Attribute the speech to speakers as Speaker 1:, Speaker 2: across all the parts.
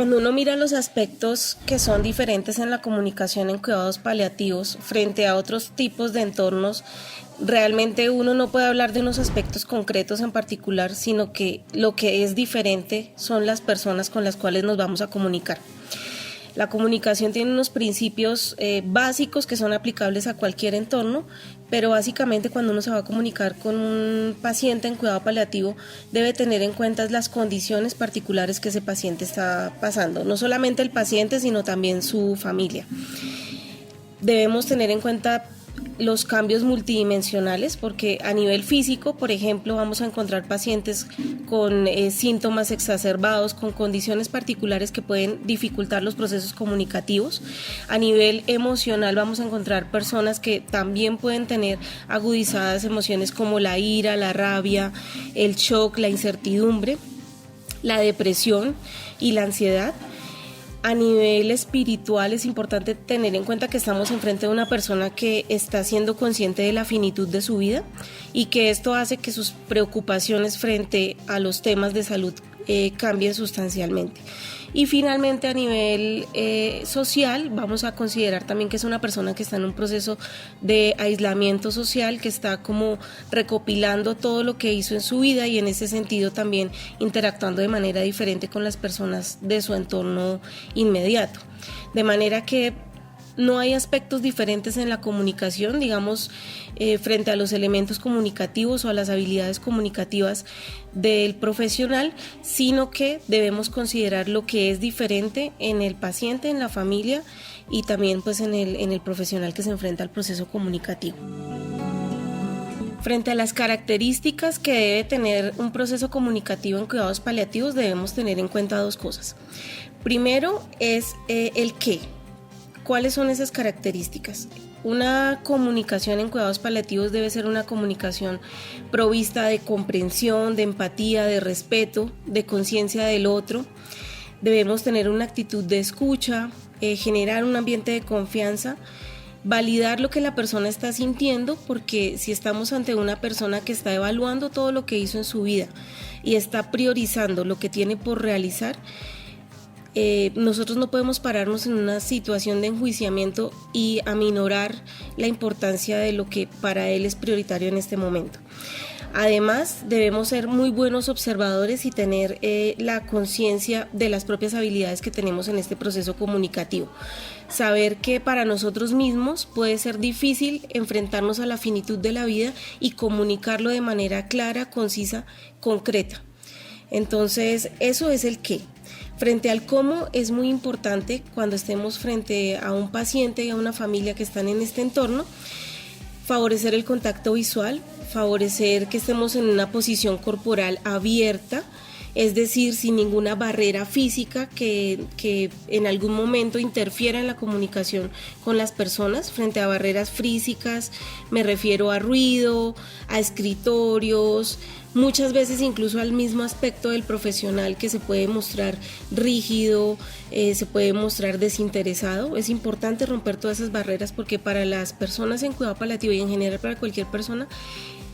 Speaker 1: Cuando uno mira los aspectos que son diferentes en la comunicación en cuidados paliativos frente a otros tipos de entornos, realmente uno no puede hablar de unos aspectos concretos en particular, sino que lo que es diferente son las personas con las cuales nos vamos a comunicar. La comunicación tiene unos principios básicos que son aplicables a cualquier entorno, pero básicamente cuando uno se va a comunicar con un paciente en cuidado paliativo debe tener en cuenta las condiciones particulares que ese paciente está pasando, no solamente el paciente sino también su familia. Debemos tener en cuenta los cambios multidimensionales, porque a nivel físico, por ejemplo, vamos a encontrar pacientes con síntomas exacerbados, con condiciones particulares que pueden dificultar los procesos comunicativos. A nivel emocional vamos a encontrar personas que también pueden tener agudizadas emociones como la ira, la rabia, el shock, la incertidumbre, la depresión y la ansiedad. A nivel espiritual es importante tener en cuenta que estamos enfrente de una persona que está siendo consciente de la finitud de su vida y que esto hace que sus preocupaciones frente a los temas de salud cambien sustancialmente. Y finalmente a nivel social vamos a considerar también que es una persona que está en un proceso de aislamiento social, que está como recopilando todo lo que hizo en su vida y en ese sentido también interactuando de manera diferente con las personas de su entorno inmediato. De manera que no hay aspectos diferentes en la comunicación, digamos, frente a los elementos comunicativos o a las habilidades comunicativas del profesional, sino que debemos considerar lo que es diferente en el paciente, en la familia y también pues en el profesional que se enfrenta al proceso comunicativo. Frente a las características que debe tener un proceso comunicativo en cuidados paliativos, debemos tener en cuenta dos cosas. Primero es el qué. ¿Cuáles son esas características? Una comunicación en cuidados paliativos debe ser una comunicación provista de comprensión, de empatía, de respeto, de conciencia del otro. Debemos tener una actitud de escucha, generar un ambiente de confianza, validar lo que la persona está sintiendo, porque si estamos ante una persona que está evaluando todo lo que hizo en su vida y está priorizando lo que tiene por realizar, nosotros no podemos pararnos en una situación de enjuiciamiento y aminorar la importancia de lo que para él es prioritario en este momento. Además, debemos ser muy buenos observadores y tener la conciencia de las propias habilidades que tenemos en este proceso comunicativo. Saber que para nosotros mismos puede ser difícil enfrentarnos a la finitud de la vida y comunicarlo de manera clara, concisa, concreta. Entonces, eso es el qué. Frente al cómo, es muy importante cuando estemos frente a un paciente y a una familia que están en este entorno, favorecer el contacto visual, favorecer que estemos en una posición corporal abierta, es decir, sin ninguna barrera física que en algún momento interfiera en la comunicación con las personas. Frente a barreras físicas me refiero a ruido, a escritorios, muchas veces incluso al mismo aspecto del profesional que se puede mostrar rígido, se puede mostrar desinteresado. Es importante romper todas esas barreras porque para las personas en cuidado paliativo y en general para cualquier persona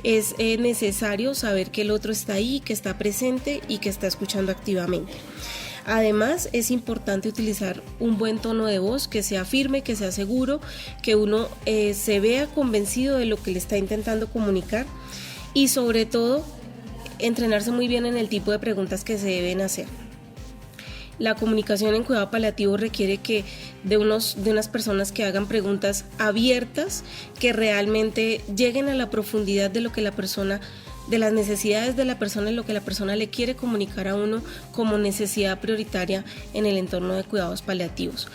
Speaker 1: es necesario saber que el otro está ahí, que está presente y que está escuchando activamente. Además, es importante utilizar un buen tono de voz, que sea firme, que sea seguro, que uno se vea convencido de lo que le está intentando comunicar y sobre todo entrenarse muy bien en el tipo de preguntas que se deben hacer. La comunicación en cuidado paliativo requiere de unas personas que hagan preguntas abiertas, que realmente lleguen a la profundidad de lo que la persona, de las necesidades de la persona, en lo que la persona le quiere comunicar a uno como necesidad prioritaria en el entorno de cuidados paliativos.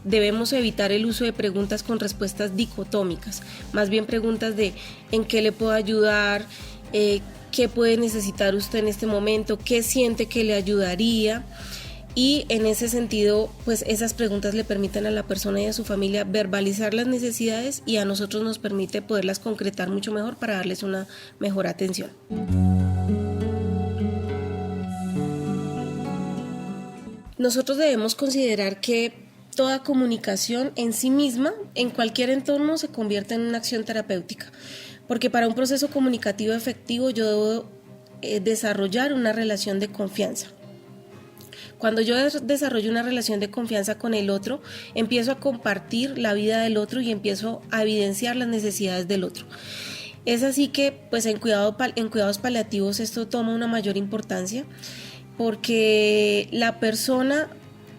Speaker 1: Debemos evitar el uso de preguntas con respuestas dicotómicas, más bien preguntas de ¿en qué le puedo ayudar? ¿Qué puede necesitar usted en este momento? ¿Qué siente que le ayudaría? Y en ese sentido, pues esas preguntas le permiten a la persona y a su familia verbalizar las necesidades y a nosotros nos permite poderlas concretar mucho mejor para darles una mejor atención. Nosotros debemos considerar que toda comunicación en sí misma, en cualquier entorno, se convierte en una acción terapéutica, porque para un proceso comunicativo efectivo yo debo desarrollar una relación de confianza. Cuando yo desarrollo una relación de confianza con el otro, empiezo a compartir la vida del otro y empiezo a evidenciar las necesidades del otro. Es así que pues en cuidados paliativos esto toma una mayor importancia, porque la persona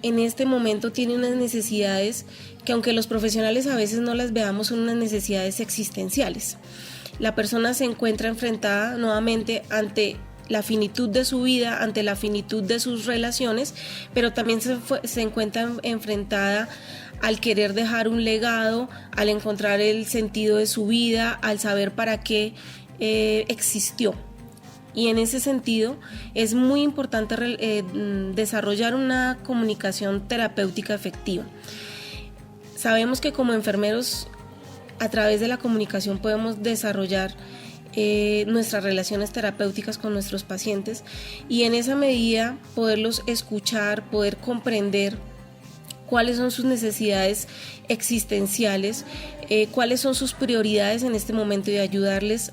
Speaker 1: en este momento tiene unas necesidades que, aunque los profesionales a veces no las veamos, son unas necesidades existenciales. La persona se encuentra enfrentada nuevamente ante la finitud de su vida, ante la finitud de sus relaciones, pero también se encuentra enfrentada al querer dejar un legado, al encontrar el sentido de su vida, al saber para qué existió. Y en ese sentido es muy importante desarrollar una comunicación terapéutica efectiva. Sabemos que como enfermeros, a través de la comunicación podemos desarrollar nuestras relaciones terapéuticas con nuestros pacientes y en esa medida poderlos escuchar, poder comprender cuáles son sus necesidades existenciales, cuáles son sus prioridades en este momento y ayudarles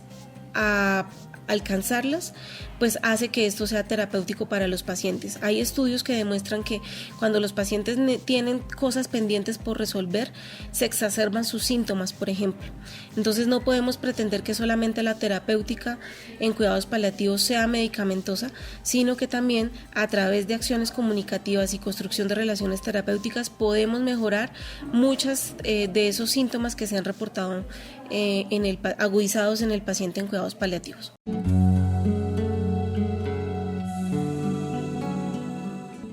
Speaker 1: a alcanzarlas, pues hace que esto sea terapéutico para los pacientes. Hay estudios que demuestran que cuando los pacientes tienen cosas pendientes por resolver, se exacerban sus síntomas, por ejemplo. Entonces no podemos pretender que solamente la terapéutica en cuidados paliativos sea medicamentosa, sino que también a través de acciones comunicativas y construcción de relaciones terapéuticas podemos mejorar muchas de esos síntomas que se han reportado agudizados en el paciente en cuidados paliativos.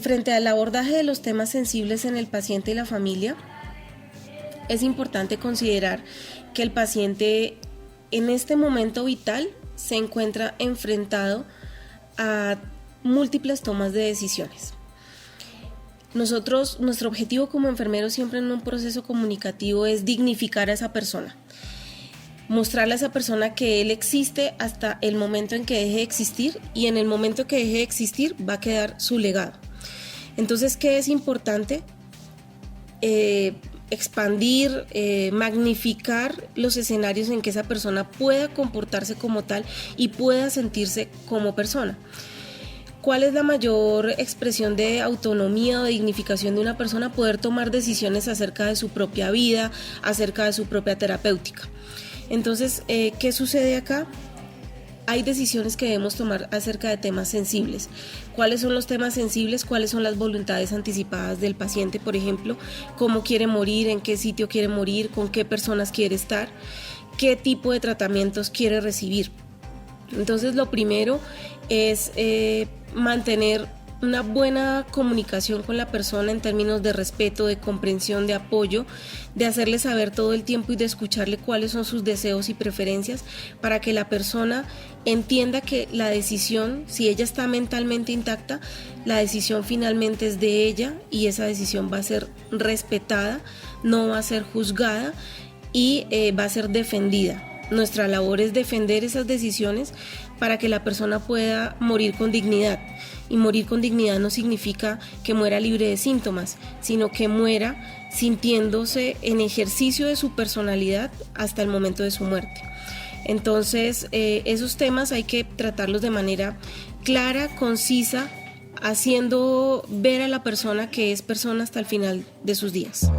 Speaker 1: Frente al abordaje de los temas sensibles en el paciente y la familia, es importante considerar que el paciente en este momento vital se encuentra enfrentado a múltiples tomas de decisiones. Nuestro objetivo como enfermeros siempre en un proceso comunicativo es dignificar a esa persona, mostrarle a esa persona que él existe hasta el momento en que deje de existir, y en el momento que deje de existir va a quedar su legado. Entonces, ¿qué es importante? Expandir, magnificar los escenarios en que esa persona pueda comportarse como tal y pueda sentirse como persona. ¿Cuál es la mayor expresión de autonomía o de dignificación de una persona? Poder tomar decisiones acerca de su propia vida, acerca de su propia terapéutica. Entonces, ¿qué sucede acá? Hay decisiones que debemos tomar acerca de temas sensibles. ¿Cuáles son los temas sensibles? ¿Cuáles son las voluntades anticipadas del paciente, por ejemplo? ¿Cómo quiere morir? ¿En qué sitio quiere morir? ¿Con qué personas quiere estar? ¿Qué tipo de tratamientos quiere recibir? Entonces, lo primero es mantener una buena comunicación con la persona en términos de respeto, de comprensión, de apoyo, de hacerle saber todo el tiempo y de escucharle cuáles son sus deseos y preferencias, para que la persona entienda que la decisión, si ella está mentalmente intacta, la decisión finalmente es de ella y esa decisión va a ser respetada, no va a ser juzgada y va a ser defendida. Nuestra labor es defender esas decisiones para que la persona pueda morir con dignidad. Y morir con dignidad no significa que muera libre de síntomas, sino que muera sintiéndose en ejercicio de su personalidad hasta el momento de su muerte. Entonces, esos temas hay que tratarlos de manera clara, concisa, haciendo ver a la persona que es persona hasta el final de sus días.